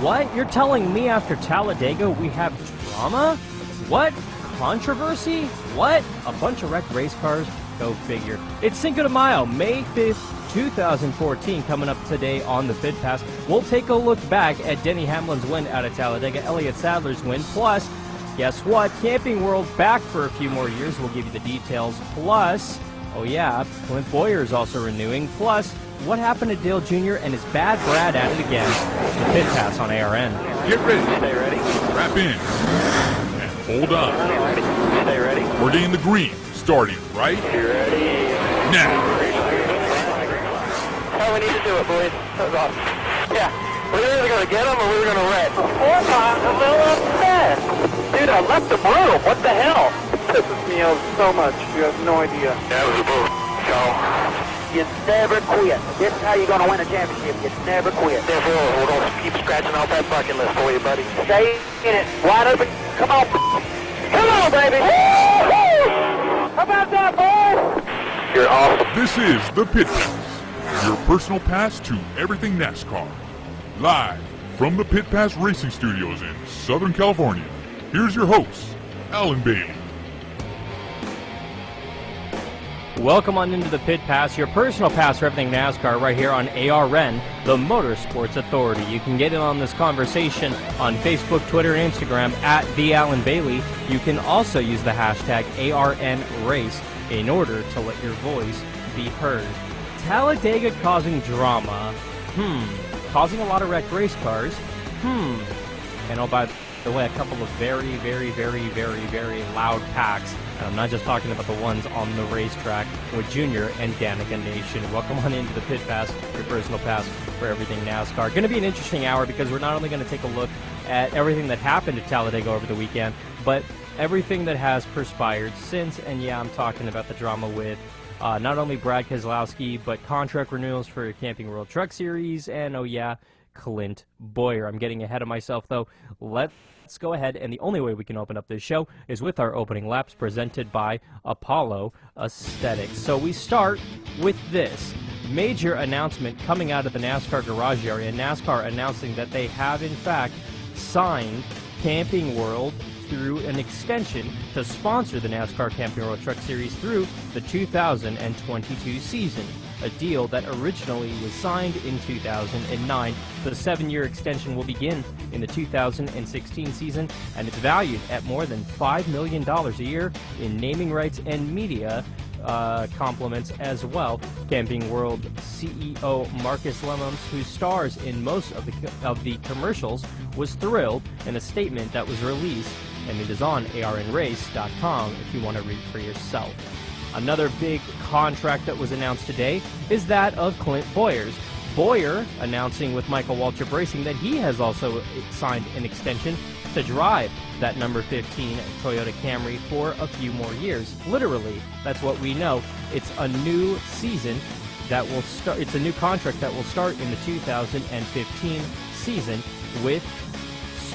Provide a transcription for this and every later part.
What? You're telling me after Talladega we have drama? What? Controversy? What? A bunch of wrecked race cars? Go figure. It's Cinco de Mayo, May 5th, 2014, coming up today on the Pit Pass. We'll take a look back at Denny Hamlin's win out of Talladega, Elliott Sadler's win, plus, guess what? Camping World back for a few more years. We'll give you the details. Plus, oh yeah, Clint Bowyer is also renewing. Plus, what happened to Dale Jr. and his bad Brad at it again? It's the Pit Pass on ARN. Get ready. Stay ready. Wrap in. And hold on. Stay ready. Stay ready. We're getting the green. Starting right Get ready. now. How we need to do it, boys. That was awesome. Yeah. We're either going to get them or we're going to wreck. I'm a little upset. Dude, I left the room. What the hell? Pisses me off so much. You have no idea. That was a bull. You never quit. This is how you're going to win a championship. You never quit. Therefore, we're going to keep scratching off that bucket list for you, buddy. Stay in it. Wide open. Come on. Come on, baby. Woo-hoo! How about that, boys? You're awesome. This is the Pit Pass, your personal pass to everything NASCAR. Live from the Pit Pass Racing Studios in Southern California, here's your host, Alan Bailey. Welcome on into the Pit Pass, your personal pass for everything NASCAR, right here on ARN, the Motorsports Authority. You can get in on this conversation on Facebook, Twitter, and Instagram at The Alan Bailey. You can also use the hashtag ARNRace in order to let your voice be heard. Talladega causing drama. Causing a lot of wrecked race cars. And oh, by the way, a couple of very loud packs. And I'm not just talking about the ones on the racetrack with Junior and Danica Nation. Welcome on into the Pit Pass, your personal pass for everything NASCAR. Going to be an interesting hour because we're not only going to take a look at everything that happened at Talladega over the weekend, but everything that has perspired since. And yeah, I'm talking about the drama with not only Brad Keselowski, but contract renewals for Camping World Truck Series, and oh yeah, Clint Bowyer. I'm getting ahead of myself though. Let's go ahead, and the only way we can open up this show is with our opening laps presented by Apollo Aesthetics. So we start with this major announcement coming out of the NASCAR garage area. NASCAR announcing that they have in fact signed Camping World through an extension to sponsor the NASCAR Camping World Truck Series through the 2022 season. A deal that originally was signed in 2009. The 7-year extension will begin in the 2016 season, and it's valued at more than $5 million a year in naming rights and media compliments as well. Camping World CEO Marcus Lemons, who stars in most of the commercials, was thrilled in a statement that was released, and it is on ARNRace.com if you want to read for yourself. Another big contract that was announced today is that of Clint Bowyer's. Bowyer announcing with Michael Waltrip Racing that he has also signed an extension to drive that number 15 Toyota Camry for a few more years. Literally, that's what we know. It's a new season that will start. It's a new contract that will start in the 2015 season with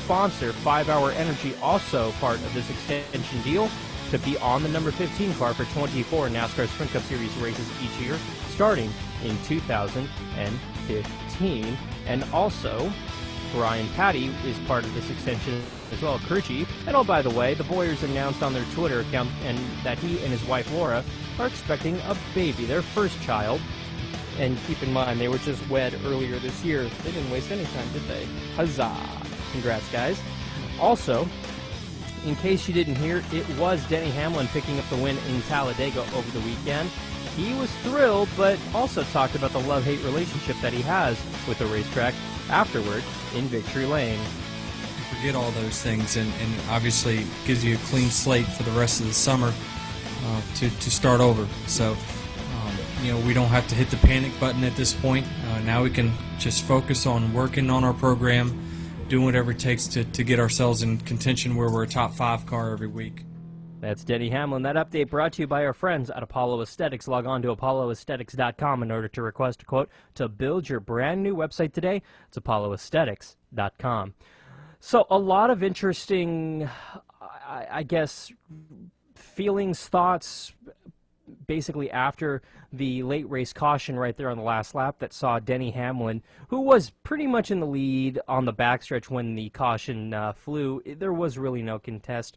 sponsor 5 Hour Energy, also part of this extension deal, to be on the number 15 car for 24 NASCAR Sprint Cup Series races each year, starting in 2015. And also, Brian Patty is part of this extension as well, crew chief. And oh, by the way, the Bowyers announced on their Twitter account and that he and his wife Laura are expecting a baby, their first child. And keep in mind, they were just wed earlier this year. They didn't waste any time, did they? Huzzah! Congrats, guys. Also, in case you didn't hear, it was Denny Hamlin picking up the win in Talladega over the weekend. He was thrilled, but also talked about the love-hate relationship that he has with the racetrack afterward in Victory Lane. You forget all those things, and obviously gives you a clean slate for the rest of the summer to start over. So, we don't have to hit the panic button at this point. Now we can just focus on working on our program, doing whatever it takes to get ourselves in contention where we're a top 5 car every week. That's Denny Hamlin. That update brought to you by our friends at Apollo Aesthetics. Log on to apolloaesthetics.com in order to request a quote to build your brand new website today. It's apolloaesthetics.com. So a lot of interesting, I guess, feelings, thoughts, basically after the late race caution right there on the last lap that saw Denny Hamlin, who was pretty much in the lead on the backstretch when the caution flew. There was really no contest.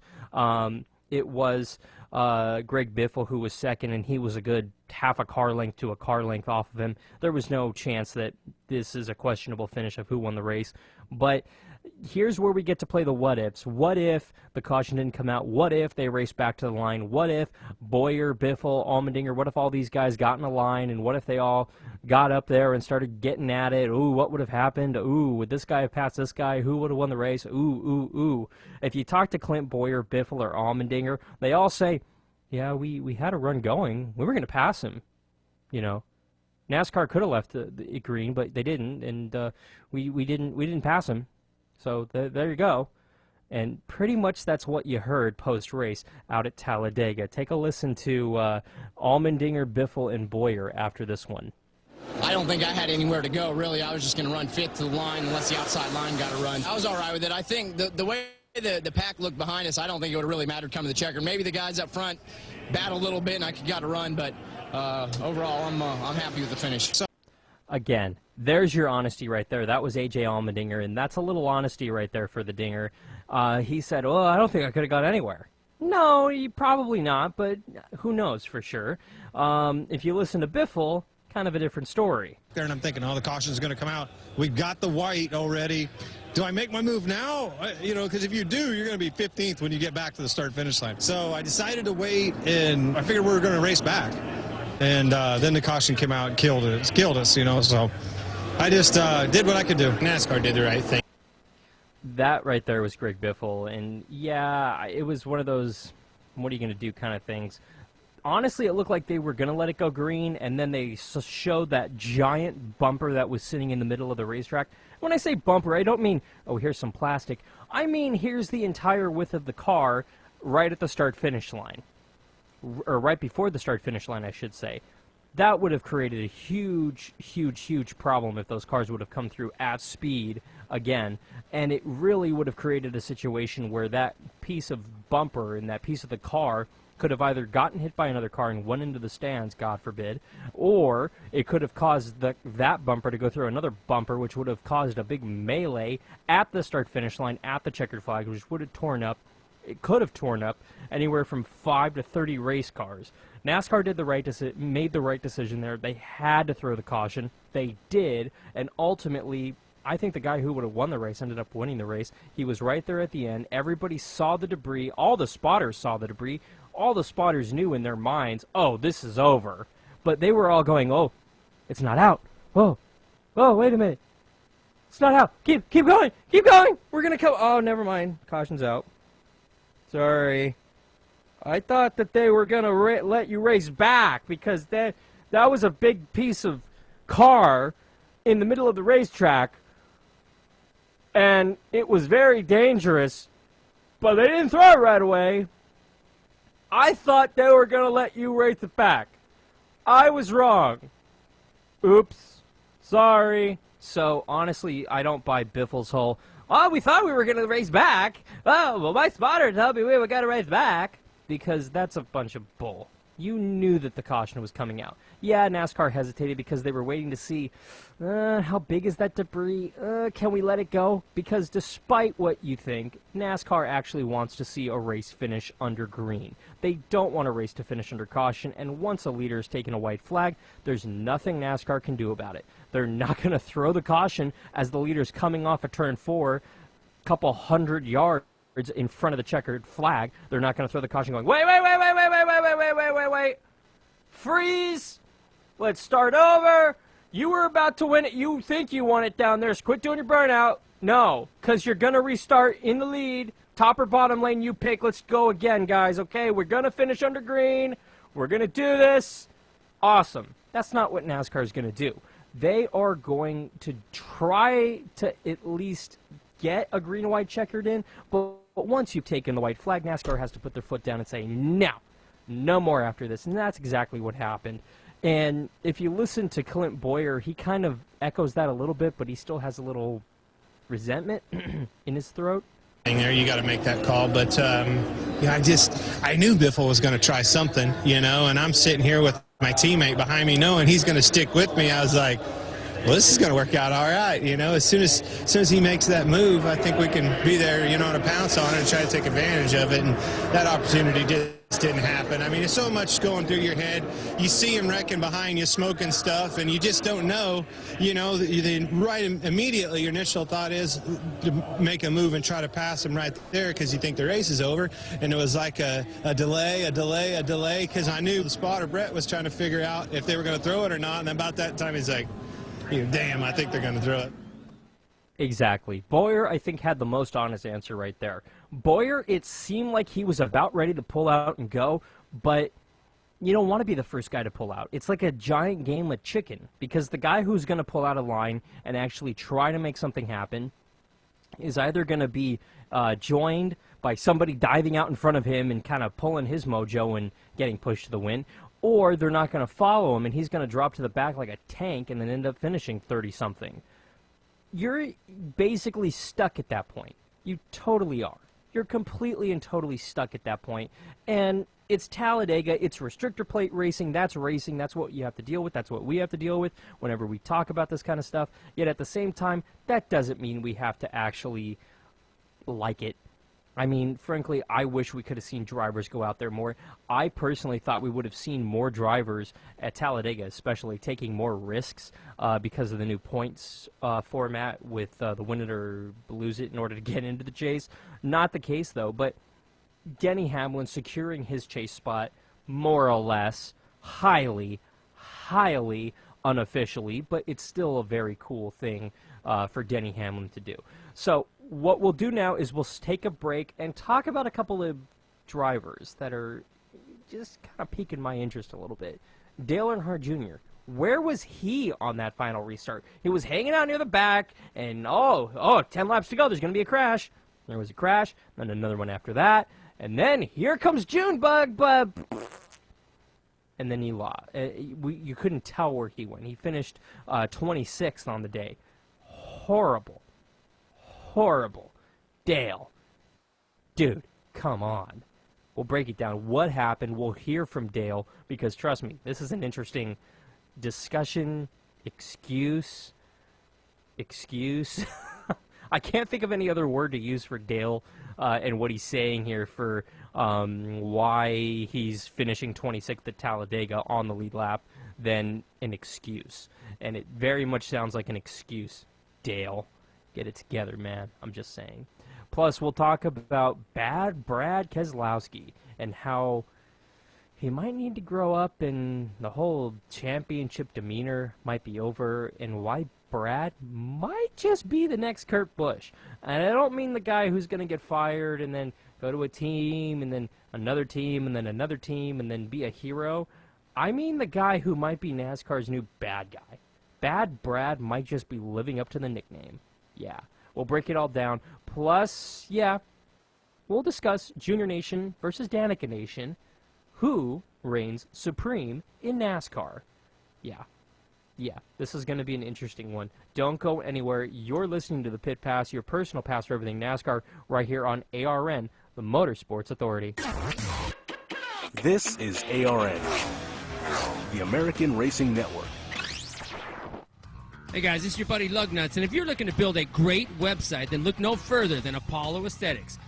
It was Greg Biffle who was second, and he was a good half a car length to a car length off of him. There was no chance that this is a questionable finish of who won the race. But here's where we get to play the what-ifs. What if the caution didn't come out? What if they raced back to the line? What if Bowyer, Biffle, Allmendinger, what if all these guys got in a line, and what if they all got up there and started getting at it? Ooh, what would have happened? Ooh, would this guy have passed this guy? Who would have won the race? Ooh. If you talk to Clint Bowyer, Biffle, or Allmendinger, they all say, yeah, we had a run going. We were going to pass him, you know. NASCAR could have left the green, but they didn't, and we didn't pass him. So there you go. And pretty much that's what you heard post-race out at Talladega. Take a listen to Allmendinger, Biffle, and Bowyer after this one. I don't think I had anywhere to go, really. I was just going to run fifth to the line unless the outside line got a run. I was all right with it. I think the way the pack looked behind us, I don't think it would have really mattered coming to the checker. Maybe the guys up front battled a little bit and I got a run, but overall I'm happy with the finish. So again, there's your honesty right there. That was A.J. Allmendinger, and that's a little honesty right there for the Dinger. He said, well, I don't think I could have got anywhere. No, probably not, but who knows for sure. If you listen to Biffle, kind of a different story. There, and I'm thinking, oh, the caution's going to come out. We've got the white already. Do I make my move now? You know, because if you do, you're going to be 15th when you get back to the start-finish line. So I decided to wait, and I figured we were going to race back. And then the caution came out and killed us, you know, so I just did what I could do. NASCAR did the right thing. That right there was Greg Biffle, and yeah, it was one of those what are you going to do kind of things. Honestly, it looked like they were going to let it go green, and then they showed that giant bumper that was sitting in the middle of the racetrack. When I say bumper, I don't mean, oh, here's some plastic. I mean, here's the entire width of the car right at the start-finish line. Or right before the start-finish line, I should say. That would have created a huge problem if those cars would have come through at speed again. And it really would have created a situation where that piece of bumper and that piece of the car could have either gotten hit by another car and went into the stands, God forbid, or it could have caused that bumper to go through another bumper, which would have caused a big melee at the start-finish line at the checkered flag, which would have torn up. It could have torn up anywhere from 5 to 30 race cars. NASCAR made the right decision there. They had to throw the caution. They did, and ultimately, I think the guy who would have won the race ended up winning the race. He was right there at the end. Everybody saw the debris. All the spotters saw the debris. All the spotters knew in their minds, oh, this is over. But they were all going, oh, it's not out. Oh, wait a minute. It's not out. Keep going. Keep going. We're going to come. Oh, never mind. Caution's out. Sorry. I thought that they were going to let you race back because that was a big piece of car in the middle of the racetrack. And it was very dangerous. But they didn't throw it right away. I thought they were going to let you race it back. I was wrong. Oops. Sorry. So, honestly, I don't buy Biffle's whole, oh, we thought we were going to race back. Oh, well, my spotter told me we were going to race back. Because that's a bunch of bull. You knew that the caution was coming out. Yeah, NASCAR hesitated because they were waiting to see how big is that debris? Can we let it go? Because despite what you think, NASCAR actually wants to see a race finish under green. They don't want a race to finish under caution, and once a leader is taking a white flag, there's nothing NASCAR can do about it. They're not going to throw the caution as the leader's coming off of turn 4, a couple hundred yards in front of the checkered flag. They're not going to throw the caution going, wait. Freeze. Let's start over. You were about to win it. You think you won it down there. So quit doing your burnout. No, because you're going to restart in the lead. Top or bottom lane, you pick. Let's go again, guys. Okay, we're going to finish under green. We're going to do this. Awesome. That's not what NASCAR is going to do. They are going to try to at least get a green and white checkered in, but once you've taken the white flag, NASCAR has to put their foot down and say, no more after this, and that's exactly what happened. And if you listen to Clint Bowyer, he kind of echoes that a little bit, but he still has a little resentment in his throat. There, you got to make that call, but I knew Biffle was going to try something, and I'm sitting here with my teammate behind me knowing he's going to stick with me. I was like, well, this is going to work out all right. As soon as he makes that move, I think we can be there, to pounce on it and try to take advantage of it. And that opportunity just didn't happen. I mean, there's so much going through your head. You see him wrecking behind you, smoking stuff, and you just don't know, right immediately your initial thought is to make a move and try to pass him right there because you think the race is over. And it was like a delay, because I knew the spotter, Brett, was trying to figure out if they were going to throw it or not. And about that time, he's like, damn, I think they're going to throw it. Exactly. Bowyer, I think, had the most honest answer right there. Bowyer, it seemed like he was about ready to pull out and go, but you don't want to be the first guy to pull out. It's like a giant game of chicken, because the guy who's going to pull out a line and actually try to make something happen is either going to be joined by somebody diving out in front of him and kind of pulling his mojo and getting pushed to the wind, or they're not going to follow him and he's going to drop to the back like a tank and then end up finishing 30-something. You're basically stuck at that point. You totally are. You're completely and totally stuck at that point. And it's Talladega. It's restrictor plate racing. That's racing. That's what you have to deal with. That's what we have to deal with whenever we talk about this kind of stuff. Yet at the same time, that doesn't mean we have to actually like it. I mean, frankly, I wish we could have seen drivers go out there more. I personally thought we would have seen more drivers at Talladega, especially taking more risks because of the new points format with the win it or lose it in order to get into the chase. Not the case, though, but Denny Hamlin securing his chase spot more or less highly unofficially, but it's still a very cool thing for Denny Hamlin to do. So what we'll do now is we'll take a break and talk about a couple of drivers that are just kind of piquing my interest a little bit. Dale Earnhardt Jr., where was he on that final restart? He was hanging out near the back, and 10 laps to go, there's going to be a crash. There was a crash, then another one after that, and then here comes Junebug, and then he lost. You couldn't tell where he went. He finished 26th on the day. Horrible. Dale. Dude, come on. We'll break it down. What happened? We'll hear from Dale, because trust me, this is an interesting discussion, excuse. I can't think of any other word to use for Dale and what he's saying here for why he's finishing 26th at Talladega on the lead lap than an excuse. And it very much sounds like an excuse, Dale. Get it together, man. I'm just saying. Plus, we'll talk about bad Brad Keselowski and how he might need to grow up and the whole championship demeanor might be over, and why Brad might just be the next Kurt Busch. And I don't mean the guy who's going to get fired and then go to a team and then another team and then another team and then be a hero. I mean the guy who might be NASCAR's new bad guy. Bad Brad might just be living up to the nickname. Yeah, we'll break it all down. Plus, we'll discuss Junior Nation versus Danica Nation. Who reigns supreme in NASCAR? Yeah, this is going to be an interesting one. Don't go anywhere. You're listening to the Pit Pass, your personal pass for everything NASCAR, right here on ARN, the Motorsports Authority. This is ARN, the American Racing Network. Hey guys, this is your buddy Lugnuts, and if you're looking to build a great website, then look no further than Apollo Aesthetics.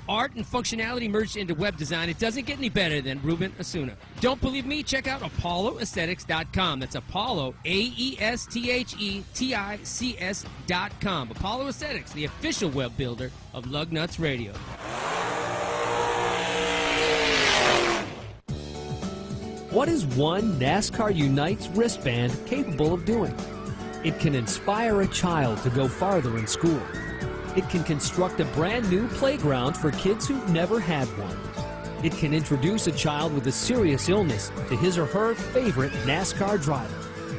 Art and functionality merged into web design. It doesn't get any better than Ruben Asuna. Don't believe me? Check out ApolloAesthetics.com. That's Apollo, AESTHETICS.com. Apollo Aesthetics, the official web builder of Lugnuts Radio. What is one NASCAR Unites wristband capable of doing? It can inspire a child to go farther in school. It can construct a brand new playground for kids who've never had one. It can introduce a child with a serious illness to his or her favorite NASCAR driver.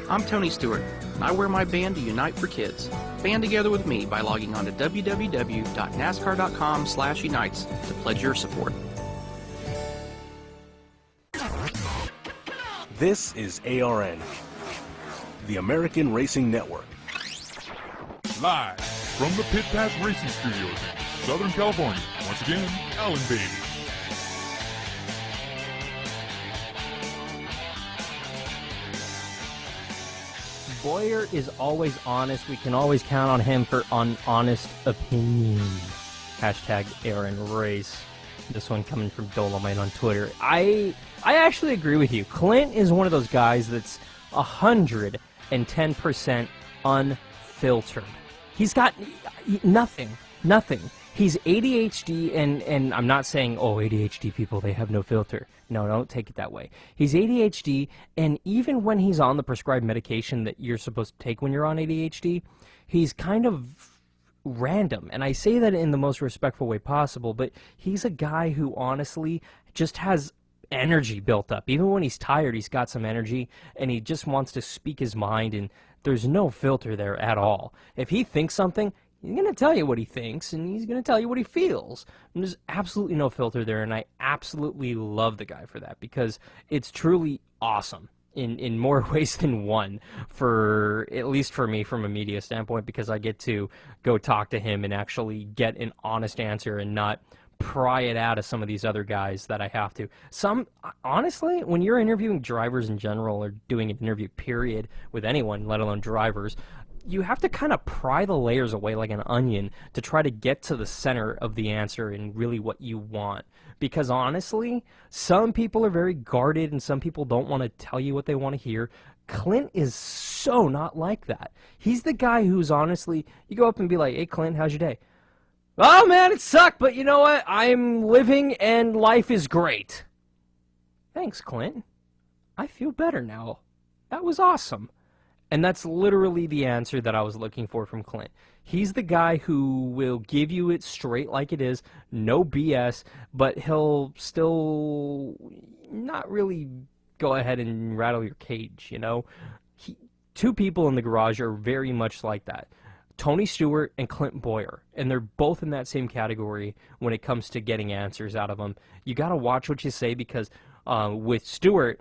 I'm Tony Stewart. I wear my band to Unite for Kids. Band together with me by logging on to www.nascar.com/unites to pledge your support. This is ARN, the American Racing Network. Live from the Pit Pass Racing Studios in Southern California. Once again, Alan Baby. Boyer is always honest. We can always count on him for honest opinion. Hashtag Aaron Race. This one coming from Dolomite on Twitter. I actually agree with you. Clint is one of those guys that's 110% unfiltered. He's got nothing. He's ADHD, and I'm not saying, oh, ADHD people, they have no filter. No, don't take it that way. He's ADHD, and even when he's on the prescribed medication that you're supposed to take when you're on ADHD, he's kind of random. And I say that in the most respectful way possible, but he's a guy who honestly just has energy built up. Even when he's tired, he's got some energy, and he just wants to speak his mind, and there's no filter there at all. If he thinks something, he's going to tell you what he thinks, and he's going to tell you what he feels. And there's absolutely no filter there, and I absolutely love the guy for that, because it's truly awesome in more ways than one, for at least for me from a media standpoint, because I get to go talk to him and actually get an honest answer and not pry it out of some of these other guys that I have to. Honestly, when you're interviewing drivers in general, or doing an interview period with anyone, let alone drivers, you have to kind of pry the layers away like an onion to try to get to the center of the answer and really what you want. Because honestly, some people are very guarded and some people don't want to tell you what they want to hear. Clint is so not like that. He's the guy who's honestly, you go up and be like, hey Clint, how's your day? Oh man, it sucked, but you know what? I'm living and life is great. Thanks, Clint. I feel better now. That was awesome. And that's literally the answer that I was looking for from Clint. He's the guy who will give you it straight like it is, no BS, but he'll still not really go ahead and rattle your cage, you know? Two people in the garage are very much like that. Tony Stewart and Clint Boyer, and they're both in that same category when it comes to getting answers out of them. You got to watch what you say, because with Stewart,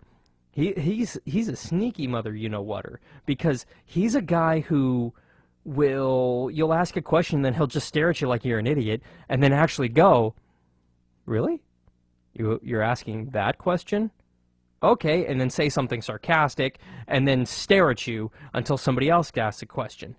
he's a sneaky mother you-know-whatter, because he's a guy who you'll ask a question, then he'll just stare at you like you're an idiot, and then actually go, really? You're asking that question? Okay, and then say something sarcastic, and then stare at you until somebody else asks a question.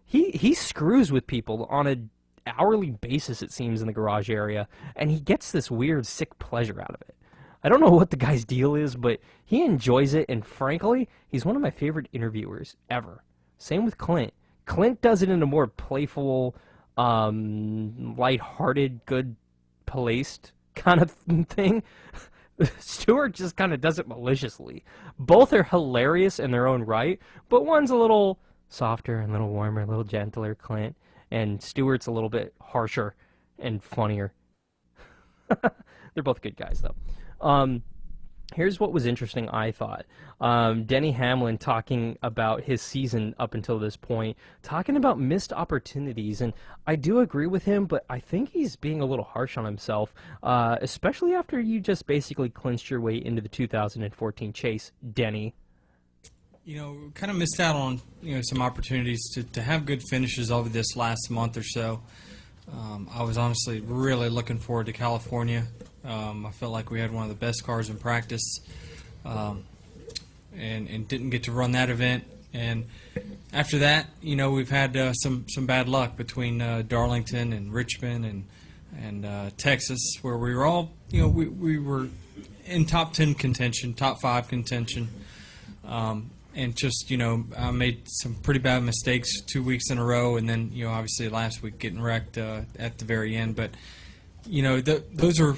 He screws with people on an hourly basis, it seems, in the garage area, and he gets this weird, sick pleasure out of it. I don't know what the guy's deal is, but he enjoys it, and frankly, he's one of my favorite interviewers ever. Same with Clint. Clint does it in a more playful, lighthearted, good-placed kind of thing. Stewart just kind of does it maliciously. Both are hilarious in their own right, but one's a little softer and a little warmer, a little gentler, Clint, and Stewart's a little bit harsher and funnier. They're both good guys, though. Here's what was interesting, I thought. Denny Hamlin talking about his season up until this point, talking about missed opportunities, and I do agree with him, but I think he's being a little harsh on himself, especially after you just basically clinched your way into the 2014 chase, Denny. You know, kind of missed out on, some opportunities to have good finishes over this last month or so. I was honestly really looking forward to California. I felt like we had one of the best cars in practice, and didn't get to run that event. And after that, we've had some bad luck between Darlington and Richmond and Texas, where we were all, we were in top 10 contention, top 5 contention. And just, I made some pretty bad mistakes 2 weeks in a row, and then, obviously last week getting wrecked at the very end. But, those are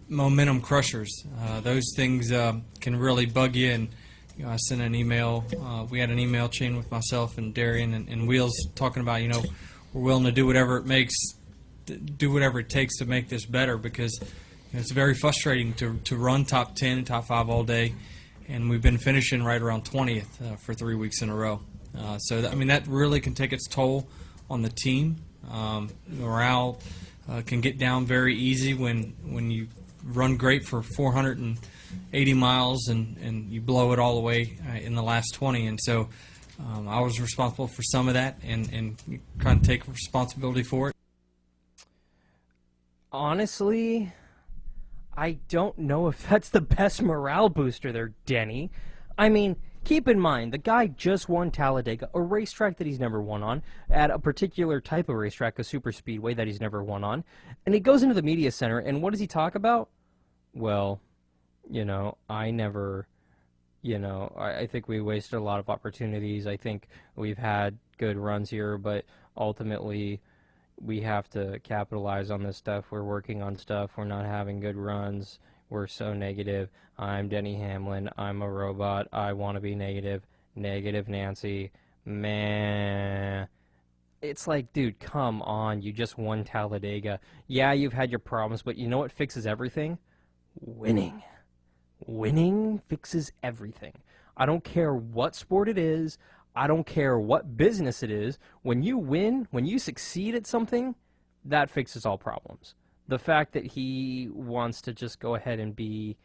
momentum crushers. Those things can really bug you. And, I sent an email. We had an email chain with myself and Darian and Wheels talking about, we're willing to do whatever it takes to make this better, because it's very frustrating to run top 10 and top 5 all day. And we've been finishing right around 20th for 3 weeks in a row. So, that really can take its toll on the team. Morale can get down very easy when you run great for 480 miles and you blow it all away in the last 20. And so I was responsible for some of that and kind of take responsibility for it. Honestly, I don't know if that's the best morale booster there, Denny. I mean, Keep in mind, the guy just won Talladega, a racetrack that he's never won on, at a particular type of racetrack, a super speedway that he's never won on. And he goes into the media center, and what does he talk about? Well, you know, I never, you know, I think we wasted a lot of opportunities. I think we've had good runs here, but ultimately we have to capitalize on this stuff. We're working on stuff. We're not having good runs. We're so negative. I'm Denny Hamlin. I'm a robot. I want to be negative. Negative Nancy. Man. It's like, dude, come on. You just won Talladega. Yeah, you've had your problems, but you know what fixes everything? Winning. Winning fixes everything. I don't care what sport it is. I don't care what business it is. When you win, when you succeed at something, that fixes all problems. The fact that he wants to just go ahead and be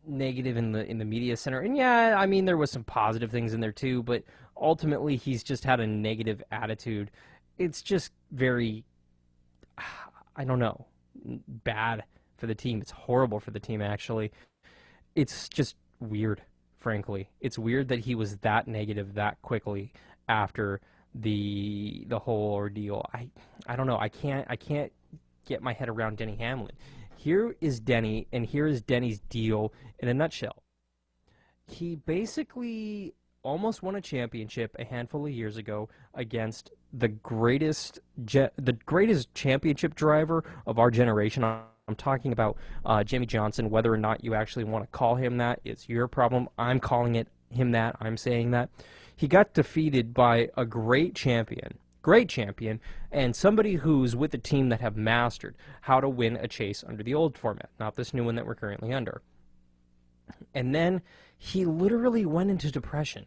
negative in the media center, and yeah, I mean, there was some positive things in there too, but ultimately he's just had a negative attitude. It's just very, I don't know, bad for the team. It's horrible for the team, actually. It's just weird, frankly. It's weird that he was that negative that quickly after the whole ordeal. I don't know. I can't get my head around Denny Hamlin. Here is Denny, and here is Denny's deal in a nutshell. He basically almost won a championship a handful of years ago against the greatest championship driver of our generation. I'm talking about Jimmy Johnson. Whether or not you actually want to call him that, it's your problem. I'm calling him that. I'm saying that. He got defeated by a great champion, and somebody who's with a team that have mastered how to win a chase under the old format, not this new one that we're currently under. And then he literally went into depression.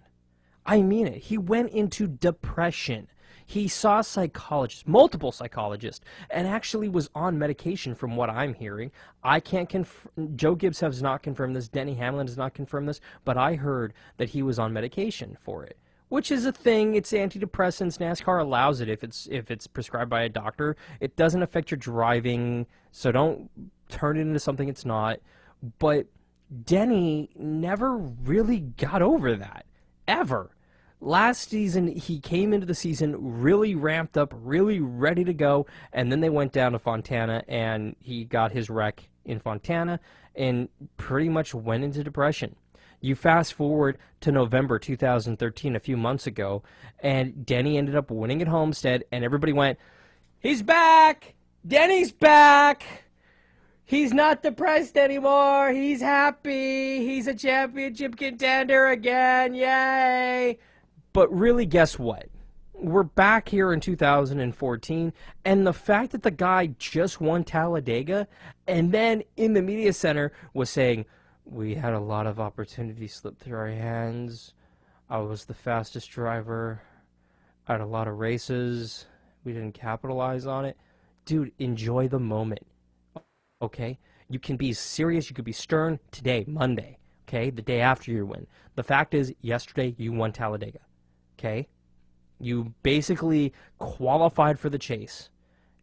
I mean it. He went into depression. He saw psychologists, multiple psychologists, and actually was on medication from what I'm hearing. I can't confirm, Joe Gibbs has not confirmed this, Denny Hamlin has not confirmed this, but I heard that he was on medication for it. Which is a thing. It's antidepressants. NASCAR allows it if it's prescribed by a doctor. It doesn't affect your driving, so don't turn it into something it's not. But Denny never really got over that, ever. Last season, he came into the season really ramped up, really ready to go, and then they went down to Fontana, and he got his wreck in Fontana and pretty much went into depression. You fast forward to November 2013, a few months ago, and Denny ended up winning at Homestead, and everybody went, he's back! Denny's back! He's not depressed anymore! He's happy! He's a championship contender again! Yay! But really, guess what? We're back here in 2014, and the fact that the guy just won Talladega, and then in the media center was saying, we had a lot of opportunities slip through our hands. I was the fastest driver. I had a lot of races. We didn't capitalize on it. Dude, enjoy the moment, okay? You can be serious. You could be stern today, Monday, okay? The day after your win. The fact is, yesterday you won Talladega, okay? You basically qualified for the chase.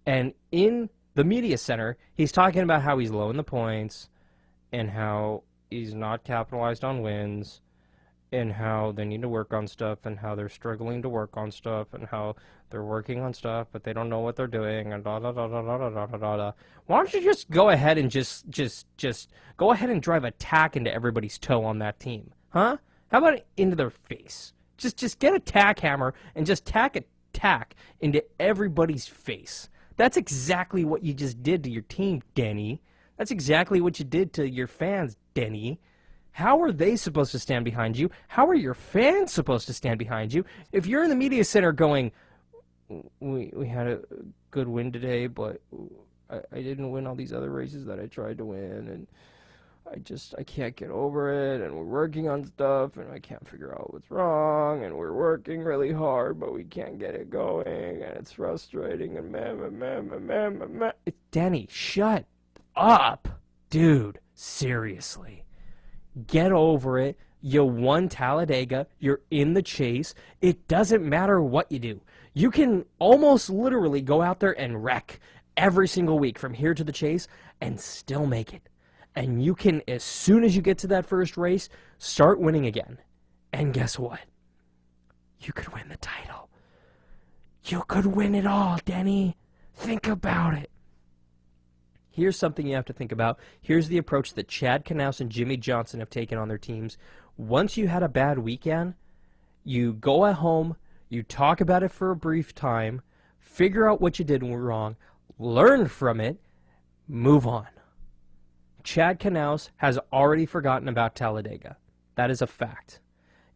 And in the media center, he's talking about how he's low in the points and how he's not capitalized on wins, and how they need to work on stuff, and how they're struggling to work on stuff, and how they're working on stuff, but they don't know what they're doing, and da da da da da da da da da. Why don't you just go ahead and just go ahead and drive a tack into everybody's toe on that team, huh? How about into their face? Just get a tack hammer and just tack a tack into everybody's face. That's exactly what you just did to your team, Denny. That's exactly what you did to your fans, Denny. How are they supposed to stand behind you? How are your fans supposed to stand behind you? If you're in the media center going, we had a good win today, but I didn't win all these other races that I tried to win, and I can't get over it, and we're working on stuff, and I can't figure out what's wrong, and we're working really hard, but we can't get it going, and it's frustrating, and man. Denny, shut up, dude. Seriously. Get over it. You won Talladega. You're in the chase. It doesn't matter what you do. You can almost literally go out there and wreck every single week from here to the chase and still make it. And you can, as soon as you get to that first race, start winning again. And guess what? You could win the title. You could win it all, Denny. Think about it. Here's something you have to think about. Here's the approach that Chad Knaus and Jimmy Johnson have taken on their teams. Once you had a bad weekend, you go at home, you talk about it for a brief time, figure out what you did wrong, learn from it, move on. Chad Knaus has already forgotten about Talladega. That is a fact.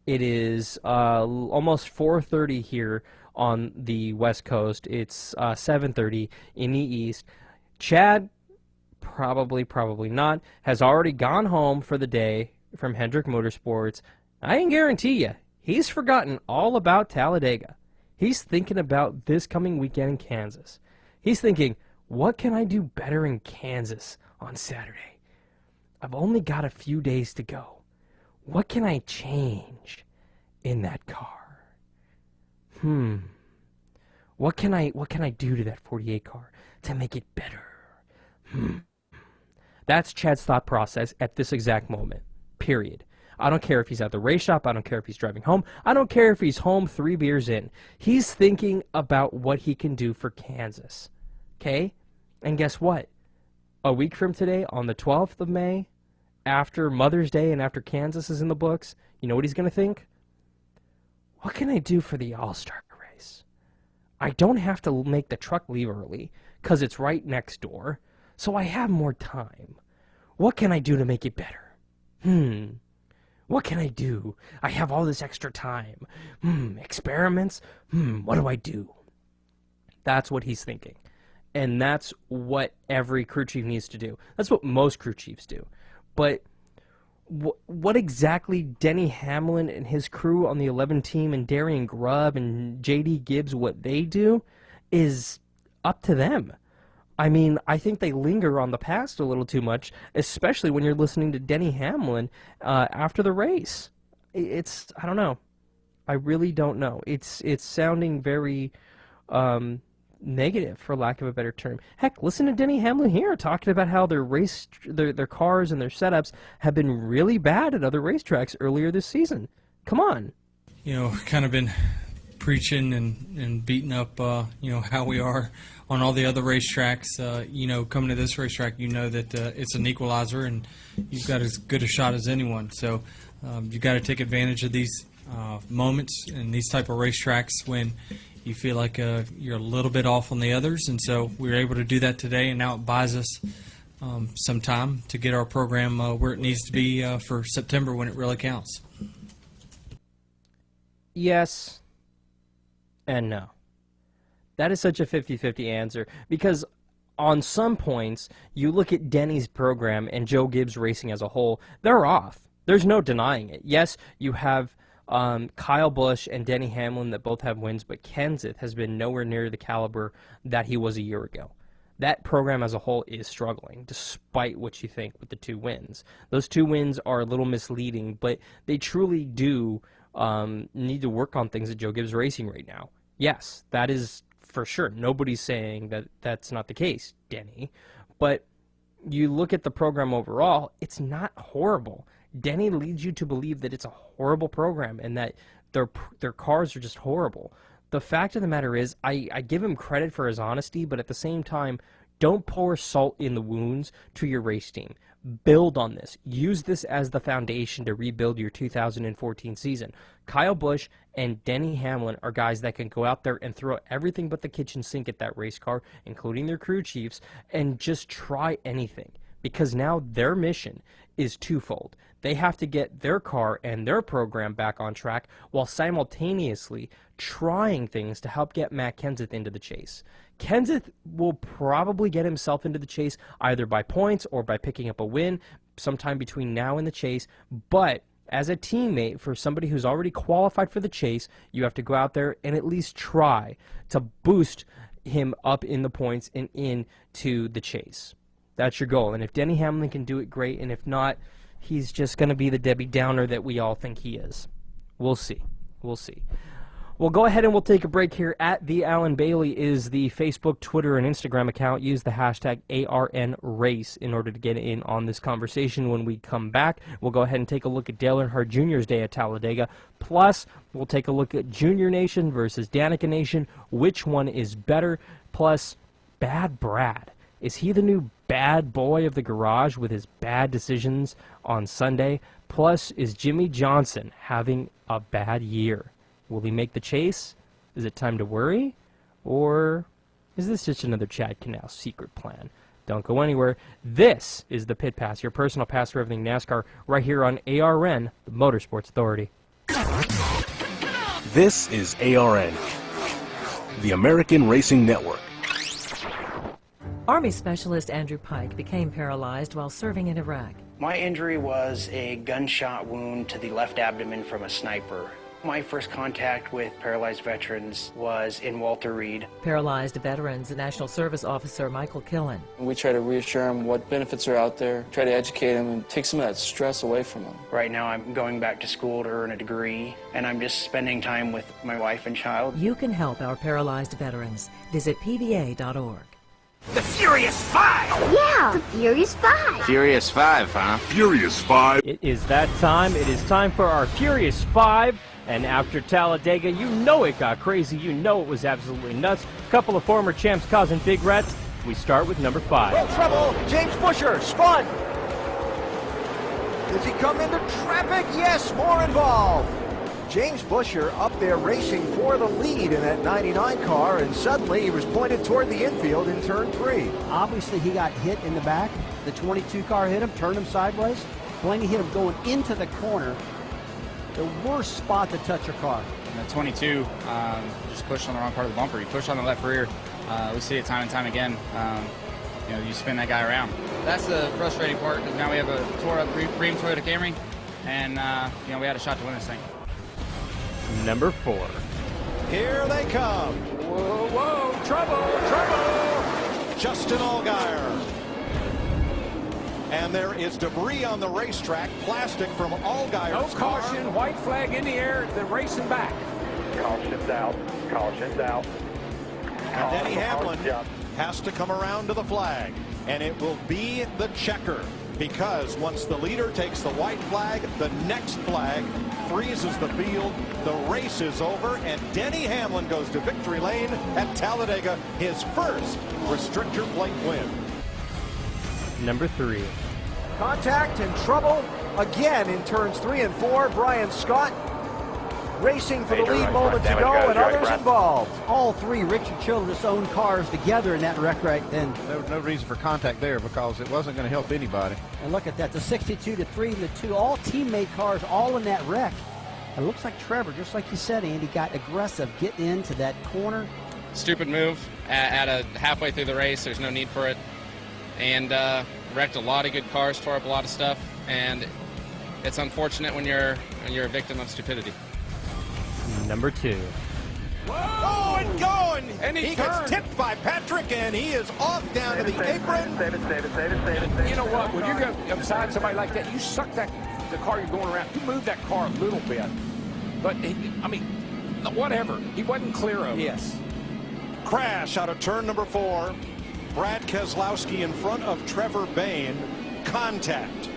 It is almost 4:30 here on the West Coast. It's 7:30 in the East. Chad, probably not, has already gone home for the day from Hendrick Motorsports. I can guarantee you, he's forgotten all about Talladega. He's thinking about this coming weekend in Kansas. He's thinking, what can I do better in Kansas on Saturday? I've only got a few days to go. What can I change in that car? What can I do to that 48 car to make it better? That's Chad's thought process at this exact moment. Period. I don't care if he's at the race shop. I don't care if he's driving home. I don't care if he's home 3 beers in. He's thinking about what he can do for Kansas. Okay? And guess what? A week from today, on the 12th of May, after Mother's Day and after Kansas is in the books, you know what he's going to think? What can I do for the All-Star race? I don't have to make the truck leave early because it's right next door, so I have more time. What can I do to make it better? What can I do? I have all this extra time. Experiments? What do I do? That's what he's thinking. And that's what every crew chief needs to do. That's what most crew chiefs do. But what exactly Denny Hamlin and his crew on the 11 team and Darian Grubb and J.D. Gibbs, what they do is up to them. I mean, I think they linger on the past a little too much, especially when you're listening to Denny Hamlin after the race. I don't know. I really don't know. It's sounding very negative, for lack of a better term. Heck, listen to Denny Hamlin here talking about how their cars and their setups have been really bad at other racetracks earlier this season. Come on. You know, kind of been preaching and beating up, how we are on all the other racetracks. Coming to this racetrack, you know that it's an equalizer and you've got as good a shot as anyone. So you've got to take advantage of these moments and these type of racetracks when you feel like you're a little bit off on the others. And so we were able to do that today, and now it buys us some time to get our program where it needs to be for September when it really counts. Yes and no. That is such a 50-50 answer, because on some points, you look at Denny's program and Joe Gibbs Racing as a whole, they're off. There's no denying it. Yes, you have Kyle Busch and Denny Hamlin that both have wins, but Kenseth has been nowhere near the caliber that he was a year ago. That program as a whole is struggling, despite what you think with the 2 wins. Those 2 wins are a little misleading, but they truly do need to work on things at Joe Gibbs Racing right now. Yes, that is for sure. Nobody's saying that that's not the case, Denny. But you look at the program overall, it's not horrible. Denny leads you to believe that it's a horrible program and that their cars are just horrible. The fact of the matter is, I give him credit for his honesty, but at the same time, don't pour salt in the wounds to your race team. Build on this. Use this as the foundation to rebuild your 2014 season. Kyle Busch and Denny Hamlin are guys that can go out there and throw everything but the kitchen sink at that race car, including their crew chiefs, and just try anything. Because now their mission is twofold. They have to get their car and their program back on track while simultaneously trying things to help get Matt Kenseth into the chase. Kenseth will probably get himself into the chase either by points or by picking up a win sometime between now and the chase, but as a teammate for somebody who's already qualified for the chase, you have to go out there and at least try to boost him up in the points and into the chase. That's your goal. And if Denny Hamlin can do it, great. And if not, he's just going to be the Debbie Downer that we all think he is. We'll see. We'll see. Well, go ahead and we'll take a break here. At the Alan Bailey is the Facebook, Twitter, and Instagram account. Use the hashtag ARNRace in order to get in on this conversation. When we come back, we'll go ahead and take a look at Dale Earnhardt Jr.'s day at Talladega. Plus, we'll take a look at Junior Nation versus Danica Nation. Which one is better? Plus, Bad Brad. Is he the new bad boy of the garage with his bad decisions on Sunday? Plus, is Jimmy Johnson having a bad year? Will he make the chase? Is it time to worry? Or is this just another Chad Canal secret plan? Don't go anywhere. This is the Pit Pass, your personal pass for everything NASCAR, right here on ARN, the Motorsports Authority. This is ARN, the American Racing Network. Army Specialist Andrew Pike became paralyzed while serving in Iraq. My injury was a gunshot wound to the left abdomen from a sniper. My first contact with paralyzed veterans was in Walter Reed. Paralyzed veterans National Service Officer Michael Killen. We try to reassure them what benefits are out there, try to educate them and take some of that stress away from them. Right now I'm going back to school to earn a degree, and I'm just spending time with my wife and child. You can help our paralyzed veterans. Visit pva.org. The Furious Five! Yeah, the Furious Five. Furious Five, huh? Furious Five. It is that time. It is time for our Furious Five. And after Talladega, you know it got crazy. You know it was absolutely nuts. Couple of former champs causing big rats. We start with number 5. Trouble! James Busher spun! Does he come into traffic? Yes, more involved. James Busher up there racing for the lead in that 99 car, and suddenly he was pointed toward the infield in turn 3. Obviously, he got hit in the back. The 22 car hit him, turned him sideways. Blaney hit him going into the corner. The worst spot to touch your car. And the 22 just pushed on the wrong part of the bumper. He pushed on the left rear. We see it time and time again. You spin that guy around. That's the frustrating part, because now we have a tore-up cream Toyota Camry, and we had a shot to win this thing. Number 4. Here they come. Whoa, whoa, trouble! Justin Allgaier. And there is debris on the racetrack, plastic from Allgaier's car. No caution, white flag in the air, then racing back. Caution's out, caution's out. And Denny Hamlin has to come around to the flag, and it will be the checker, because once the leader takes the white flag, the next flag freezes the field, the race is over, and Denny Hamlin goes to victory lane at Talladega, his first restrictor plate win. Number 3. Contact and trouble again in turns 3 and 4. Brian Scott racing for the lead moment to go, and others involved. All 3 Richard Childress owned cars together in that wreck right then. There was no reason for contact there because it wasn't going to help anybody. And look at that, the 62-3 and the 2 all teammate cars all in that wreck. It looks like Trevor, just like you said, Andy, got aggressive getting into that corner. Stupid move at a halfway through the race. There's no need for it. And wrecked a lot of good cars, tore up a lot of stuff, and it's unfortunate when you're a victim of stupidity. Number 2. Oh, and going! And he gets tipped by Patrick, and he is off down to the apron. Save it. You know what? When you're going beside somebody like that, you suck the car you're going around. You move that car a little bit. But, whatever. He wasn't clear of it. Yes. Crash out of turn number 4. Brad Keselowski in front of Trevor Bayne. Contact.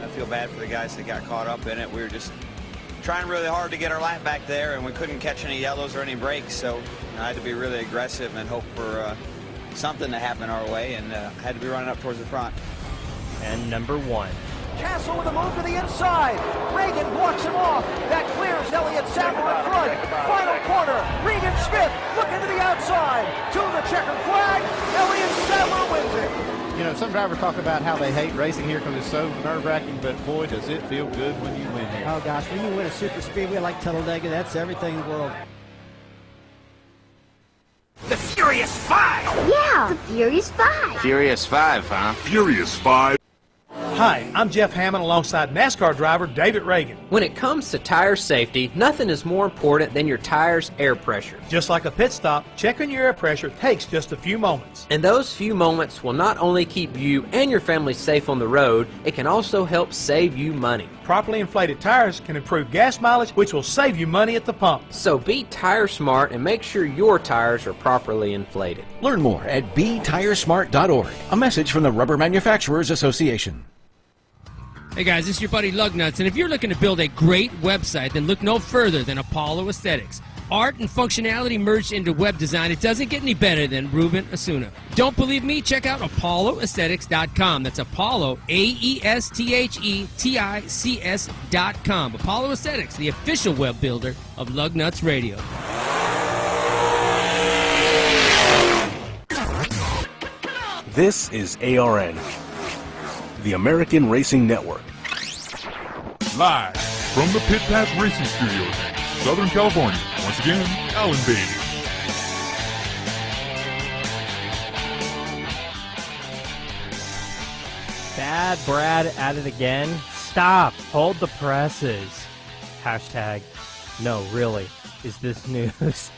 I feel bad for the guys that got caught up in it. We were just trying really hard to get our lap back there, and we couldn't catch any yellows or any breaks, so I had to be really aggressive and hope for something to happen our way, and had to be running up towards the front. And number 1. Castle with a move to the inside. Reagan blocks him off. That clears Elliott Sadler in front. Final corner. Regan Smith looking to the outside. To the checkered flag. Elliott Sadler wins it. You know, some drivers talk about how they hate racing here because it's so nerve-wracking, but boy, does it feel good when you win here. Oh, gosh, when you win a super speedway like Talladega, that's everything in the world. The Furious Five! Yeah, the Furious Five. Furious Five, huh? Furious Five. Hi, I'm Jeff Hamlin alongside NASCAR driver David Reagan. When it comes to tire safety, nothing is more important than your tire's air pressure. Just like a pit stop, checking your air pressure takes just a few moments. And those few moments will not only keep you and your family safe on the road, it can also help save you money. Properly inflated tires can improve gas mileage, which will save you money at the pump. So be tire smart and make sure your tires are properly inflated. Learn more at betiresmart.org. A message from the Rubber Manufacturers Association. Hey guys, this is your buddy Lugnuts, and if you're looking to build a great website, then look no further than Apollo Aesthetics. Art and functionality merged into web design. It doesn't get any better than Ruben Asuna. Don't believe me? Check out ApolloAesthetics.com. That's Apollo, AESTHETICS.com. Apollo Aesthetics, the official web builder of Lugnuts Radio. This is ARN, the American Racing Network. Live from the Pit Pass Racing Studios in Southern California. Once again, Alan Bailey. Bad Brad at it again. Stop. Hold the presses. Hashtag, no, really, is this news?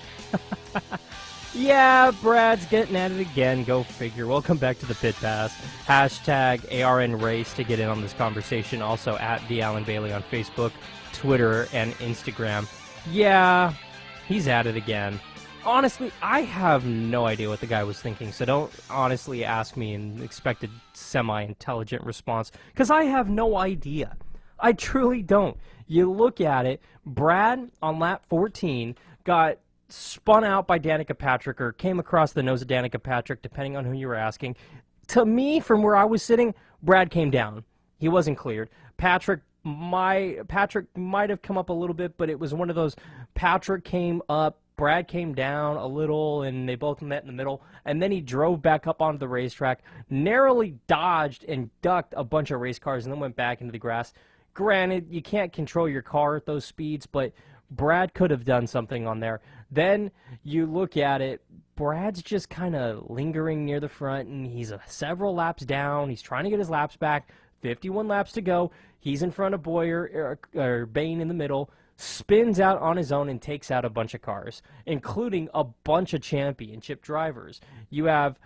Yeah, Brad's getting at it again. Go figure. Welcome back to the Pit Pass. Hashtag ARN Race to get in on this conversation. Also at The Alan Bailey on Facebook, Twitter, and Instagram. Yeah, he's at it again. Honestly, I have no idea what the guy was thinking, so don't honestly ask me and expect a semi-intelligent response, because I have no idea. I truly don't. You look at it, Brad on lap 14 got spun out by Danica Patrick, or came across the nose of Danica Patrick, depending on who you were asking. To me, from where I was sitting, Brad came down. He wasn't cleared. Patrick might have come up a little bit, but it was one of those, Patrick came up, Brad came down a little, and they both met in the middle, and then he drove back up onto the racetrack, narrowly dodged and ducked a bunch of race cars, and then went back into the grass. Granted, you can't control your car at those speeds, but Brad could have done something on there. Then you look at it, Brad's just kind of lingering near the front, and he's several laps down. He's trying to get his laps back. 51 laps to go. He's in front of Boyer, or Bain in the middle, spins out on his own and takes out a bunch of cars, including a bunch of championship drivers. You have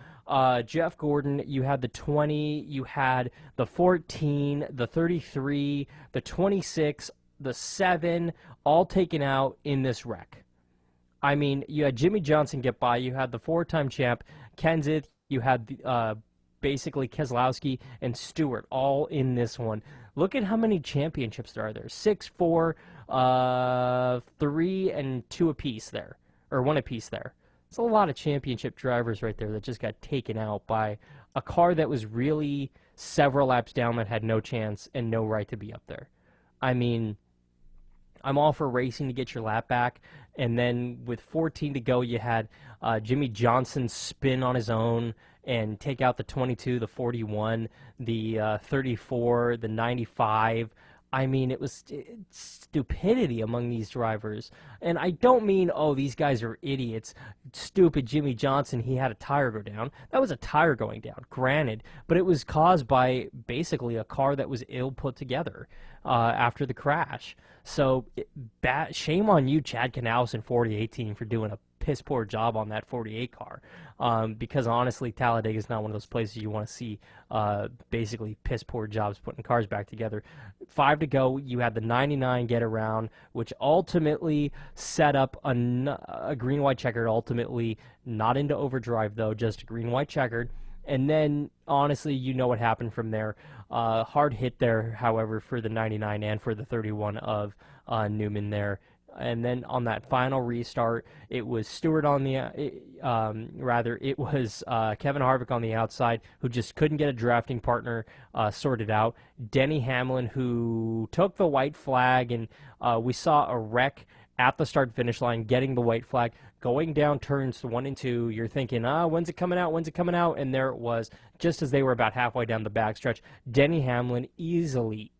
Jeff Gordon, you had the 20, you had the 14, the 33, the 26, the 7, all taken out in this wreck. I mean, you had Jimmy Johnson get by, you had the 4-time champ, Kenseth, you had basically Keselowski and Stewart all in this one. Look at how many championships there are there. 6, 4, 3, and 2 apiece there. Or 1 apiece there. It's a lot of championship drivers right there that just got taken out by a car that was really several laps down that had no chance and no right to be up there. I mean, I'm all for racing to get your lap back, and then with 14 to go, you had Jimmy Johnson spin on his own and take out the 22, the 41, the 34, the 95. I mean, it was stupidity among these drivers. And I don't mean, oh, these guys are idiots. Stupid Jimmy Johnson, he had a tire go down. That was a tire going down, granted. But it was caused by basically a car that was ill put together after the crash. So shame on you, Chad Canals in 4018, for doing a piss poor job on that 48 car, because honestly, Talladega is not one of those places you want to see basically piss poor jobs putting cars back together. 5 to go, you had the 99 get around, which ultimately set up a green-white checkered, ultimately not into overdrive though, just a green-white checkered. And then, honestly, you know what happened from there. Hard hit there, however, for the 99 and for the 31 of Newman there. And then on that final restart, it was Stewart on the, it was Kevin Harvick on the outside, who just couldn't get a drafting partner sorted out. Denny Hamlin, who took the white flag, and we saw a wreck at the start-finish line, getting the white flag. going down turns 1 and 2, you're thinking, when's it coming out, when's it coming out? And there it was, just as they were about halfway down the backstretch. Denny Hamlin easily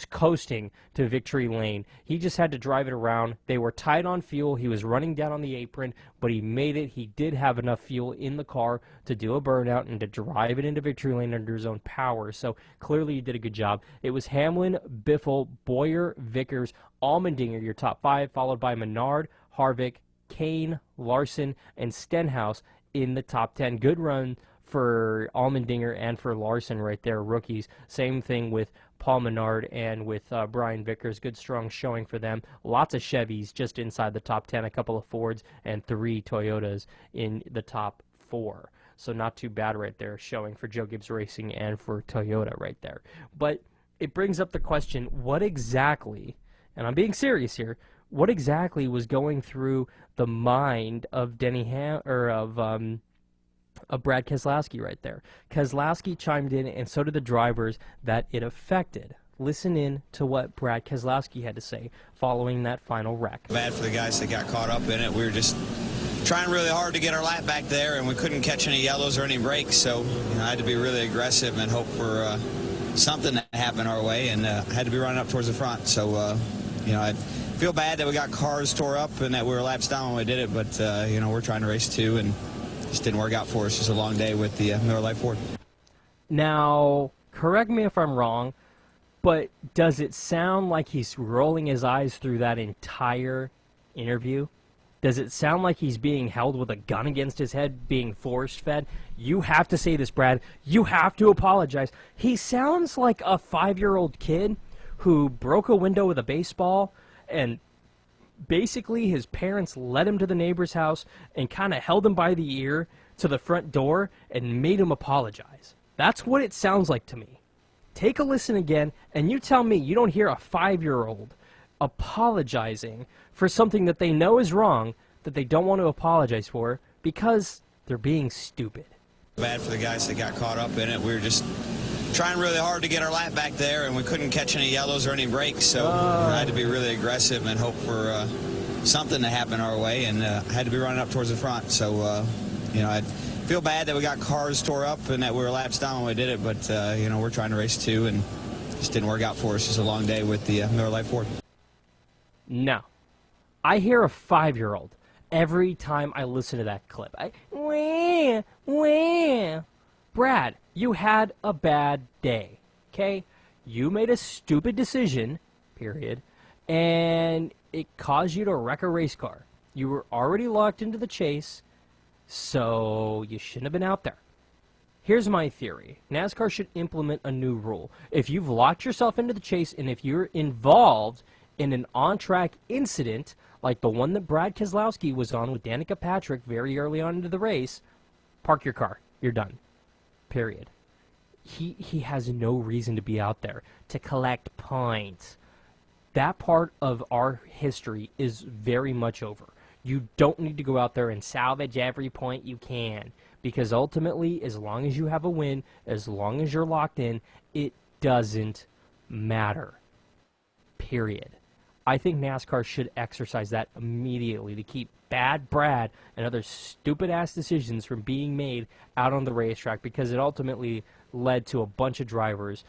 coasting to victory lane. He just had to drive it around. They were tight on fuel. He was running down on the apron, but he made it. He did have enough fuel in the car to do a burnout and to drive it into victory lane under his own power. So clearly he did a good job. It was Hamlin, Biffle, Boyer, Vickers, Allmendinger, your top 5, followed by Menard, Harvick, Kane, Larson, and Stenhouse in the top 10. Good run for Allmendinger and for Larson right there, rookies. Same thing with Paul Menard and with Brian Vickers. Good, strong showing for them. Lots of Chevys just inside the top 10, a couple of Fords, and 3 Toyotas in the top 4. So not too bad right there, showing for Joe Gibbs Racing and for Toyota right there. But it brings up the question, what exactly, and I'm being serious here, what exactly was going through the mind of of Brad Keselowski right there? Keselowski chimed in, and so did the drivers that it affected. Listen in to what Brad Keselowski had to say following that final wreck. Bad for the guys that got caught up in it. We were just trying really hard to get our lap back there, and we couldn't catch any yellows or any breaks, so I had to be really aggressive and hope for something to happen our way, and I had to be running up towards the front. So, I feel bad that we got cars tore up and that we were laps down when we did it, but, we're trying to race too, and it just didn't work out for us. Just a long day with the Miller Lite Ford. Now, correct me if I'm wrong, but does it sound like he's rolling his eyes through that entire interview? Does it sound like he's being held with a gun against his head, being force-fed? You have to say this, Brad. You have to apologize. He sounds like a 5-year-old kid who broke a window with a baseball, and basically his parents led him to the neighbor's house and kind of held him by the ear to the front door and made him apologize. That's what it sounds like to me. Take a listen again, and you tell me you don't hear a 5-year-old apologizing for something that they know is wrong, that they don't want to apologize for because they're being stupid. Bad for the guys that got caught up in it. We were just trying really hard to get our lap back there, and we couldn't catch any yellows or any breaks, so I had to be really aggressive and hope for something to happen our way, and I had to be running up towards the front. So, I feel bad that we got cars tore up and that we were laps down when we did it, but, we're trying to race too, and it just didn't work out for us. Just a long day with the Miller Lite Ford. No. I hear a 5-year-old every time I listen to that clip. Brad, you had a bad day, okay? You made a stupid decision, period, and it caused you to wreck a race car. You were already locked into the chase, so you shouldn't have been out there. Here's my theory. NASCAR should implement a new rule. If you've locked yourself into the chase and if you're involved in an on-track incident like the one that Brad Keselowski was on with Danica Patrick very early on into the race, park your car. You're done. Period. He has no reason to be out there to collect points. That part of our history is very much over. You don't need to go out there and salvage every point you can, because ultimately, as long as you have a win, as long as you're locked in, it doesn't matter. Period. I think NASCAR should exercise that immediately to keep bad Brad and other stupid-ass decisions from being made out on the racetrack, because it ultimately led to a bunch of drivers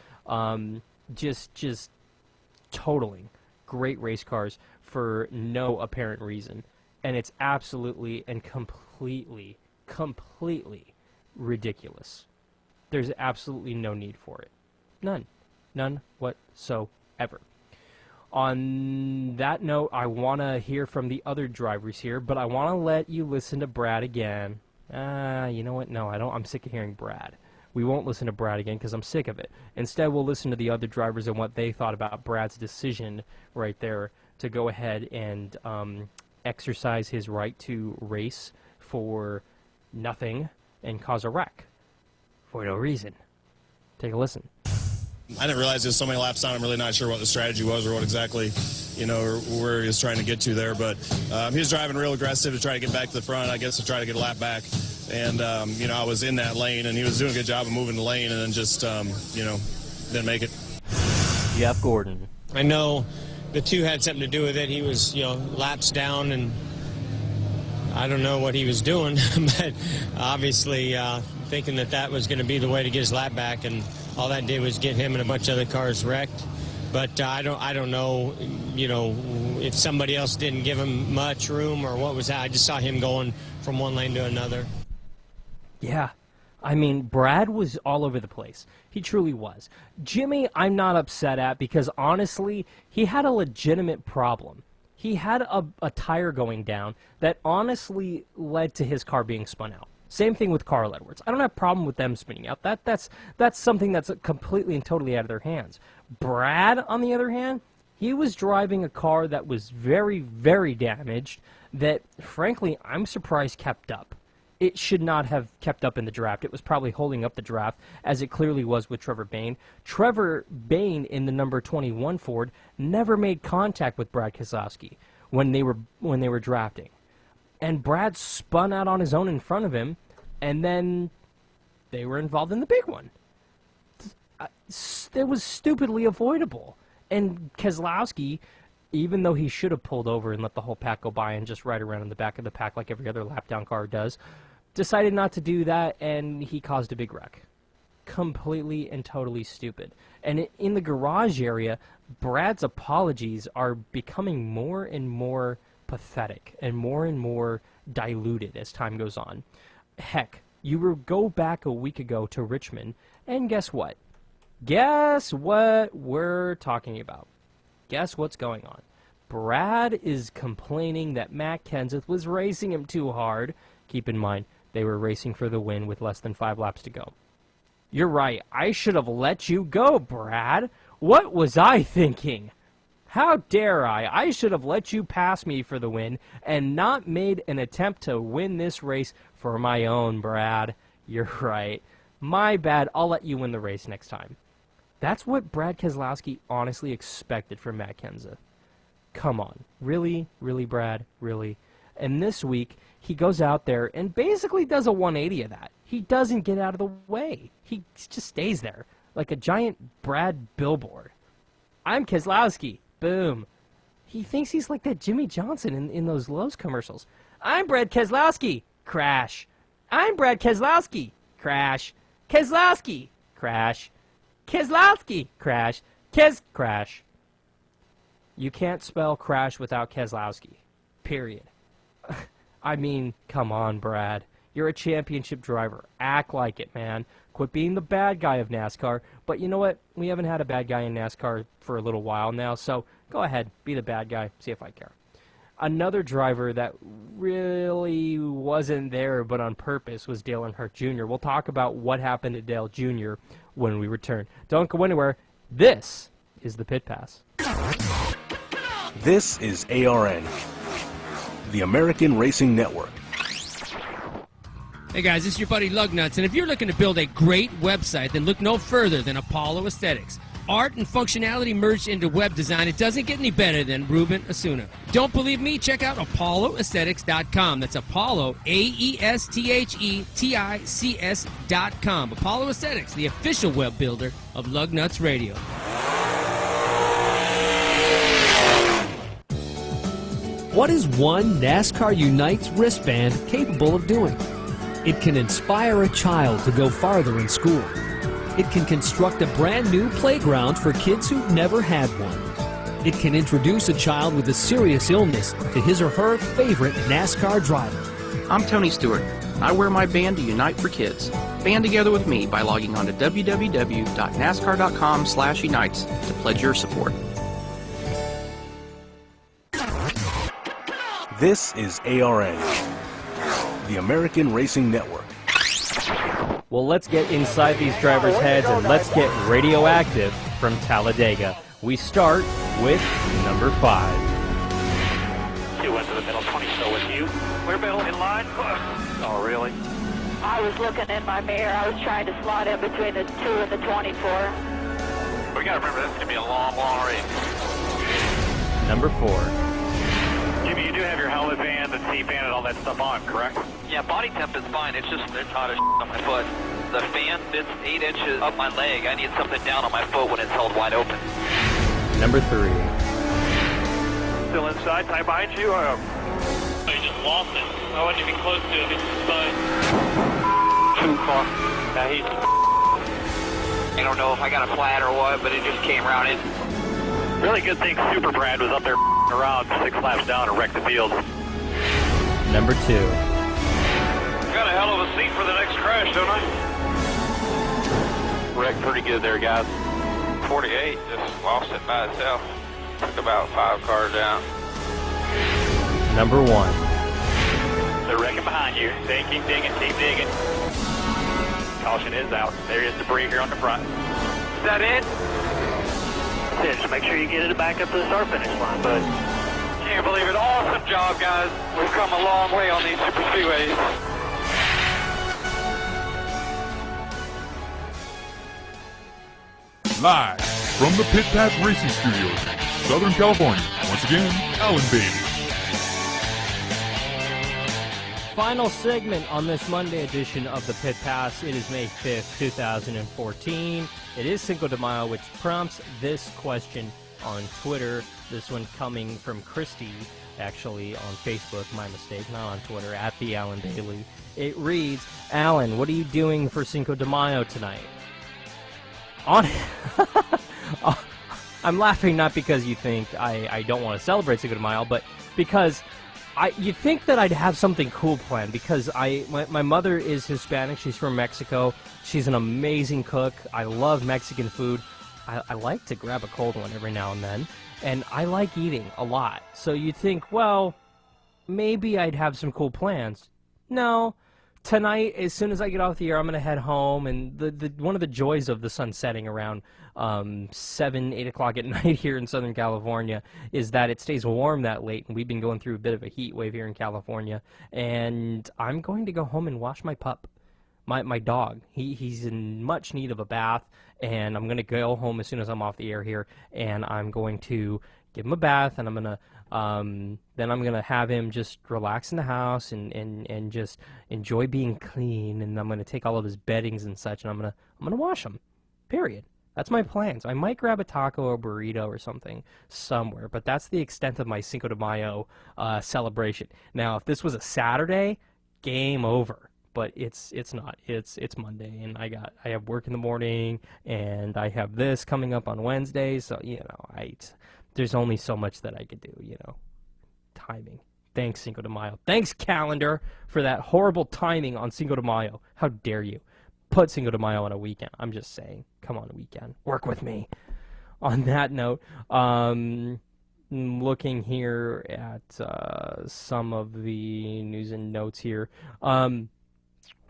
just totaling great race cars for no apparent reason. And it's absolutely and completely ridiculous. There's absolutely no need for it. None. None whatsoever. On that note, I want to hear from the other drivers here, but I want to let you listen to Brad again. You know what? No, I don't. I'm sick of hearing Brad. We won't listen to Brad again because I'm sick of it. Instead, we'll listen to the other drivers and what they thought about Brad's decision right there to go ahead and exercise his right to race for nothing and cause a wreck for no reason. Take a listen. I didn't realize there's so many laps down. I'm really not sure what the strategy was or what exactly, or where he was trying to get to there. But he was driving real aggressive to try to get back to the front, I guess, to try to get a lap back. And, I was in that lane, and he was doing a good job of moving the lane, and then just, didn't make it. Jeff Gordon. I know the two had something to do with it. He was, laps down, and I don't know what he was doing, but obviously thinking that was going to be the way to get his lap back, and all that did was get him and a bunch of other cars wrecked. But I don't know, if somebody else didn't give him much room or what was that. I just saw him going from one lane to another. Yeah. I mean, Brad was all over the place. He truly was. Jimmy, I'm not upset at because, honestly, he had a legitimate problem. He had a tire going down that honestly led to his car being spun out. Same thing with Carl Edwards. I don't have a problem with them spinning out. That's something that's completely and totally out of their hands. Brad, on the other hand, he was driving a car that was very, very damaged that, frankly, I'm surprised kept up. It should not have kept up in the draft. It was probably holding up the draft, as it clearly was with Trevor Bayne. Trevor Bayne in the number 21 Ford never made contact with Brad Keselowski when they were drafting. And Brad spun out on his own in front of him, and then they were involved in the big one. It was stupidly avoidable. And Keselowski, even though he should have pulled over and let the whole pack go by and just ride around in the back of the pack like every other lap-down car does, decided not to do that, and he caused a big wreck. Completely and totally stupid. And in the garage area, Brad's apologies are becoming more and more pathetic and more diluted as time goes on. Heck, you go back a week ago to Richmond, and guess what? Guess what we're talking about? Guess what's going on? Brad is complaining that Matt Kenseth was racing him too hard. Keep in mind, they were racing for the win with less than 5 laps to go. You're right. I should have let you go, Brad. What was I thinking? How dare I? I should have let you pass me for the win and not made an attempt to win this race for my own, Brad. You're right. My bad. I'll let you win the race next time. That's what Brad Keselowski honestly expected from Matt Kenseth. Come on. Really? Really, Brad? Really? And this week, he goes out there and basically does a 180 of that. He doesn't get out of the way. He just stays there like a giant Brad billboard. I'm Keselowski. Boom. He thinks he's like that Jimmy Johnson in those Lowe's commercials. I'm Brad Keselowski. Crash. I'm Brad Keselowski. Crash. Keselowski. Crash. Keselowski. Crash. Crash. You can't spell crash without Keselowski. Period. I mean, come on, Brad. You're a championship driver. Act like it, man. Quit being the bad guy of NASCAR. But you know what? We haven't had a bad guy in NASCAR for a little while now, so go ahead. Be the bad guy. See if I care. Another driver that really wasn't there but on purpose was Dale Earnhardt Jr. We'll talk about what happened to Dale Jr. when we return. Don't go anywhere. This is the Pit Pass. This is ARN, the American Racing Network. Hey guys, this is your buddy Lugnuts, and if you're looking to build a great website, then look no further than Apollo Aesthetics. Art and functionality merged into web design. It doesn't get any better than Ruben Asuna. Don't believe me? Check out ApolloAesthetics.com. That's Apollo, AESTHETICS.com. Apollo Aesthetics, the official web builder of Lugnuts Radio. What is one NASCAR Unites wristband capable of doing? It can inspire a child to go farther in school. It can construct a brand new playground for kids who've never had one. It can introduce a child with a serious illness to his or her favorite NASCAR driver. I'm Tony Stewart. I wear my band to Unite for Kids. Band together with me by logging on to www.nascar.com/unites to pledge your support. This is ARN, the American Racing Network. Well, let's get inside these drivers' heads and let's get radioactive from Talladega. We start with number 5. 2 into the middle, 20 still with you. We're middle in line. Oh, really? I was looking in my mirror. I was trying to slot in between the 2 and the 24. We got to remember, this is going to be a long, long race. Number 4. Jimmy, you do have your helmet band, the seat band, and all that stuff on, correct? Yeah, body temp is fine. It's just it's hot as on my foot. The fan fits 8 inches up my leg. I need something down on my foot when it's held wide open. Number 3. Still inside, tie behind you? You just lost it. I wasn't even close to him. He just spun. Too far. Now he's... I don't know if I got a flat or what, but it just came around in. Really good thing Super Brad was up there around 6 laps down and wrecked the field. Number 2. Got a hell of a seat for the next crash, don't I? Wrecked pretty good there, guys. 48, just lost it by itself. Took about 5 cars down. Number 1. They're wrecking behind you. They keep digging, keep digging. Caution is out. There is debris here on the front. Is that it? Just make sure you get it back up to the start finish line, bud. Can't believe it. Awesome job, guys. We've come a long way on these super speedways. Live from the Pit Pass Racing Studios in Southern California. Once again, Alan Bailey. Final segment on this Monday edition of the Pit Pass. It is May 5th, 2014. It is Cinco de Mayo, which prompts this question on Twitter. This one coming from Christy, actually on Facebook, my mistake, not on Twitter, at the Alan Bailey. It reads, Alan, what are you doing for Cinco de Mayo tonight? I'm laughing not because you think I don't want to celebrate Cinco de Mayo, but because you'd think that I'd have something cool planned, because my mother is Hispanic. She's from Mexico. She's an amazing cook. I love Mexican food. I like to grab a cold one every now and then, and I like eating a lot. So you'd think, well, maybe I'd have some cool plans. No. Tonight, as soon as I get off the air, I'm going to head home, and one of the joys of the sun setting around 7, 8 o'clock at night here in Southern California is that it stays warm that late, and we've been going through a bit of a heat wave here in California, and I'm going to go home and wash my pup, my dog. He's in much need of a bath, and I'm going to go home as soon as I'm off the air here, and I'm going to give him a bath, and I'm going to then I'm gonna have him just relax in the house and just enjoy being clean, and I'm gonna take all of his beddings and such, and I'm gonna wash him. Period. That's my plans. I might grab a taco or burrito or something somewhere, but that's the extent of my Cinco de Mayo celebration. Now, if this was a Saturday, game over. But it's not. It's Monday, and I have work in the morning, and I have this coming up on Wednesday, so there's only so much that I could do, Timing. Thanks, Cinco de Mayo. Thanks, calendar, for that horrible timing on Cinco de Mayo. How dare you put Cinco de Mayo on a weekend? I'm just saying. Come on, a weekend. Work with me. On that note, looking here at some of the news and notes here.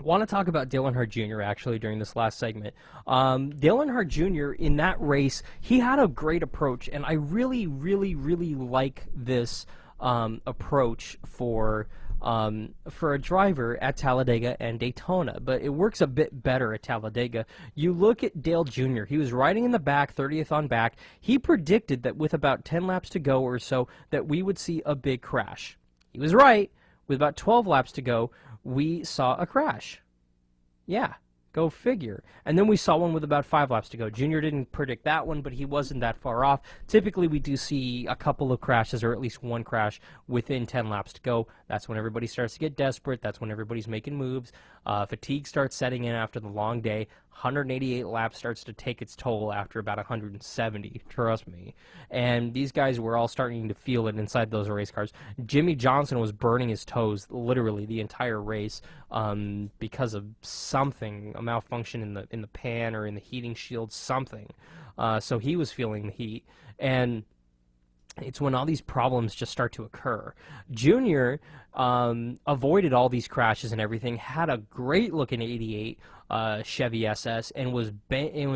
Want to talk about Dale Earnhardt Jr. actually during this last segment. Dale Earnhardt Jr. in that race, he had a great approach, and I really, really, really like this approach for a driver at Talladega and Daytona, but it works a bit better at Talladega. You look at Dale Jr., he was riding in the back, 30th on back. He predicted that with about 10 laps to go or so that we would see a big crash. He was right. With about 12 laps to go, we saw a crash. Yeah, go figure. And then we saw one with about 5 laps to go. Junior didn't predict that one, but he wasn't that far off. Typically, we do see a couple of crashes, or at least one crash, within 10 laps to go. That's when everybody starts to get desperate. That's when everybody's making moves. Fatigue starts setting in after the long day. 188 laps starts to take its toll after about 170, trust me. And these guys were all starting to feel it inside those race cars. Jimmy Johnson was burning his toes literally the entire race because of something, a malfunction in the pan or in the heating shield, something. So he was feeling the heat. And it's when all these problems just start to occur. Junior avoided all these crashes and everything, had a great-looking 88 Chevy SS, and was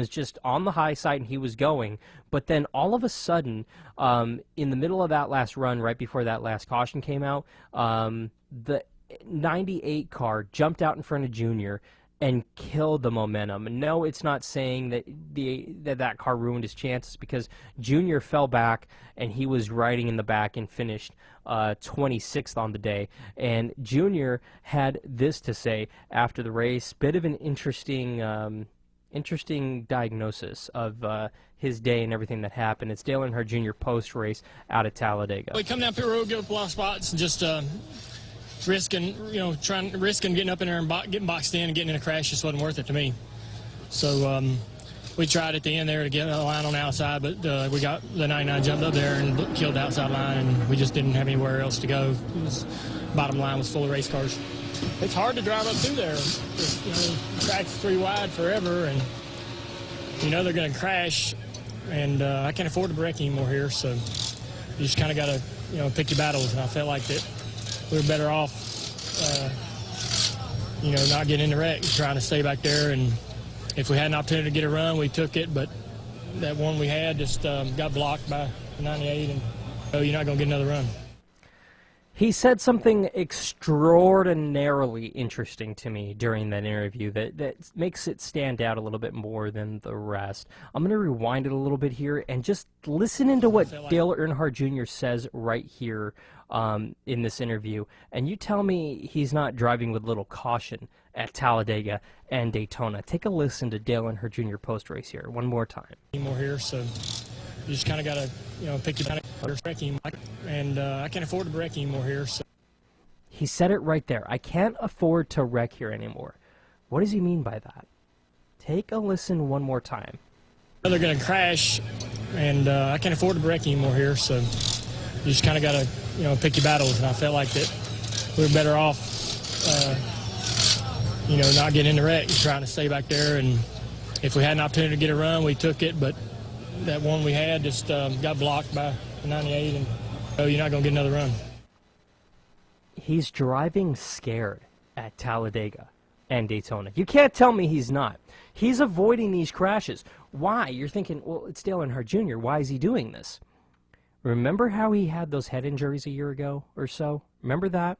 just on the high side, and he was going. But then all of a sudden, in the middle of that last run, right before that last caution came out, the 98 car jumped out in front of Junior and killed the momentum. And no, it's not saying that that car ruined his chances, because Junior fell back and he was riding in the back and finished 26th on the day. And Junior had this to say after the race, bit of an interesting diagnosis of his day and everything that happened. It's Dale Earnhardt Jr. post-race out at Talladega. We come down pit road, get up a lot of spots, and just risking getting up in there and getting boxed in and getting in a crash just wasn't worth it to me. So we tried at the end there to get a line on the outside, but we got the 99 jumped up there and killed the outside line, and we just didn't have anywhere else to go. Bottom line was full of race cars. It's hard to drive up through there. The track's 3 wide forever, and they're going to crash, and I can't afford to wreck anymore here, so you just kind of got to pick your battles, and I felt like that we were better off not getting in the wreck, trying to stay back there, and if we had an opportunity to get a run, we took it, but that one we had just got blocked by 98, and you're not going to get another run. He said something extraordinarily interesting to me during that interview that makes it stand out a little bit more than the rest. I'm going to rewind it a little bit here and just listen into what Dale Earnhardt Jr. says right here in this interview. And you tell me he's not driving with little caution at Talladega and Daytona. Take a listen to Dale Earnhardt Jr. post-race here one more time. More here, so you just kind of got to, pick your battles, and I can't afford to wreck anymore here. So. He said it right there. I can't afford to wreck here anymore. What does he mean by that? Take a listen one more time. They're going to crash, and I can't afford to wreck anymore here, so you just kind of got to, pick your battles, and I felt like that we were better off, not getting in the wreck, trying to stay back there, and if we had an opportunity to get a run, we took it, but that one we had just got blocked by 98, and you're not going to get another run. He's driving scared at Talladega and Daytona. You can't tell me he's not. He's avoiding these crashes. Why? You're thinking, well, it's Dale Earnhardt Jr. Why is he doing this? Remember how he had those head injuries a year ago or so? Remember that?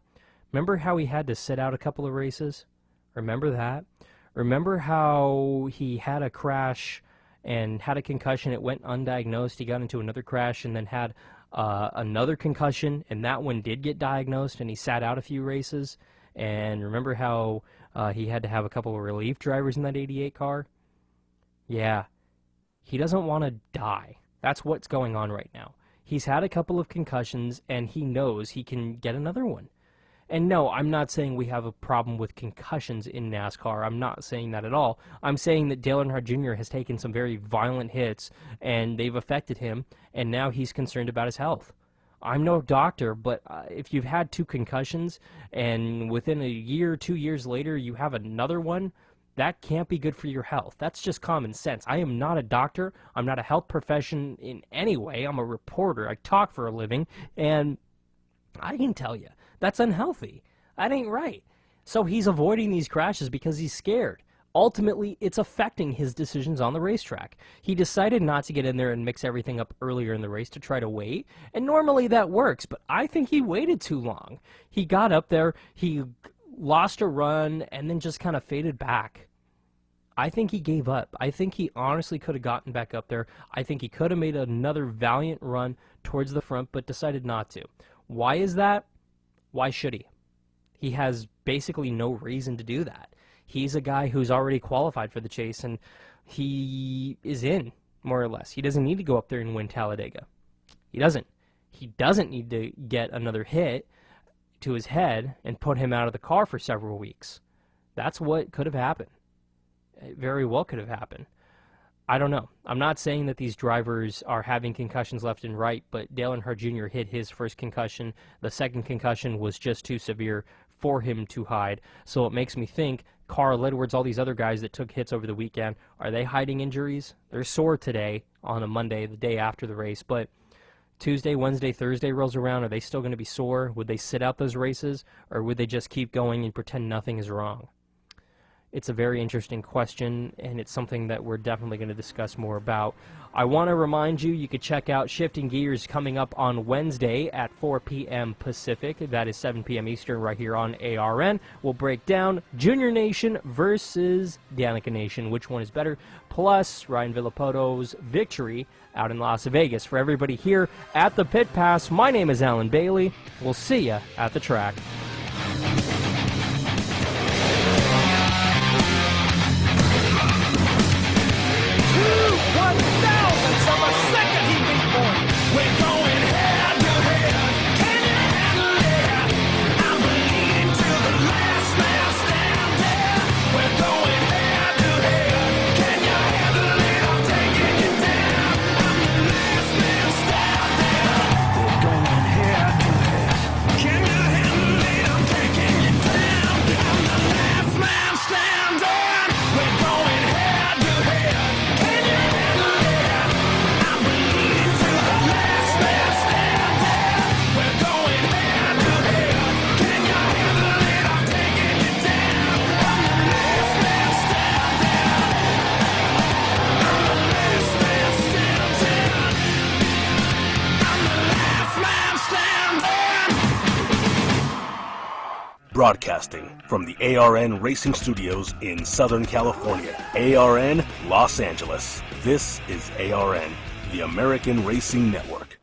Remember how he had to sit out a couple of races? Remember that? Remember how he had a crash and had a concussion? It went undiagnosed. He got into another crash and then had another concussion, and that one did get diagnosed, and he sat out a few races. And remember how he had to have a couple of relief drivers in that 88 car? Yeah. He doesn't want to die. That's what's going on right now. He's had a couple of concussions, and he knows he can get another one. And no, I'm not saying we have a problem with concussions in NASCAR. I'm not saying that at all. I'm saying that Dale Earnhardt Jr. has taken some very violent hits, and they've affected him, and now he's concerned about his health. I'm no doctor, but if you've had 2 concussions, and within a year, 2 years later, you have another one, that can't be good for your health. That's just common sense. I am not a doctor. I'm not a health profession in any way. I'm a reporter. I talk for a living, and I can tell you, that's unhealthy. That ain't right. So he's avoiding these crashes because he's scared. Ultimately, it's affecting his decisions on the racetrack. He decided not to get in there and mix everything up earlier in the race to try to wait, and normally that works, but I think he waited too long. He got up there, he lost a run, and then just kind of faded back. I think he gave up. I think he honestly could have gotten back up there. I think he could have made another valiant run towards the front, but decided not to. Why is that? Why should he? He has basically no reason to do that. He's a guy who's already qualified for the chase, and he is in, more or less. He doesn't need to go up there and win Talladega. He doesn't. He doesn't need to get another hit to his head and put him out of the car for several weeks. That's what could have happened. It very well could have happened. I don't know. I'm not saying that these drivers are having concussions left and right, but Dale Earnhardt Jr. hit his first concussion. The second concussion was just too severe for him to hide. So it makes me think Carl Edwards, all these other guys that took hits over the weekend, are they hiding injuries? They're sore today on a Monday, the day after the race, but Tuesday, Wednesday, Thursday rolls around. Are they still going to be sore? Would they sit out those races, or would they just keep going and pretend nothing is wrong? It's a very interesting question, and it's something that we're definitely going to discuss more about. I want to remind you, you could check out Shifting Gears coming up on Wednesday at 4 p.m. Pacific. That is 7 p.m. Eastern right here on ARN. We'll break down Junior Nation versus Danica Nation. Which one is better? Plus, Ryan Villapoto's victory out in Las Vegas. For everybody here at the Pit Pass, my name is Alan Bailey. We'll see you at the track. 1,000ths of a second he beat Boyd. We're going head to head. Can you handle it? I believe Broadcasting from the ARN Racing Studios in Southern California, ARN Los Angeles. This is ARN, the American Racing Network.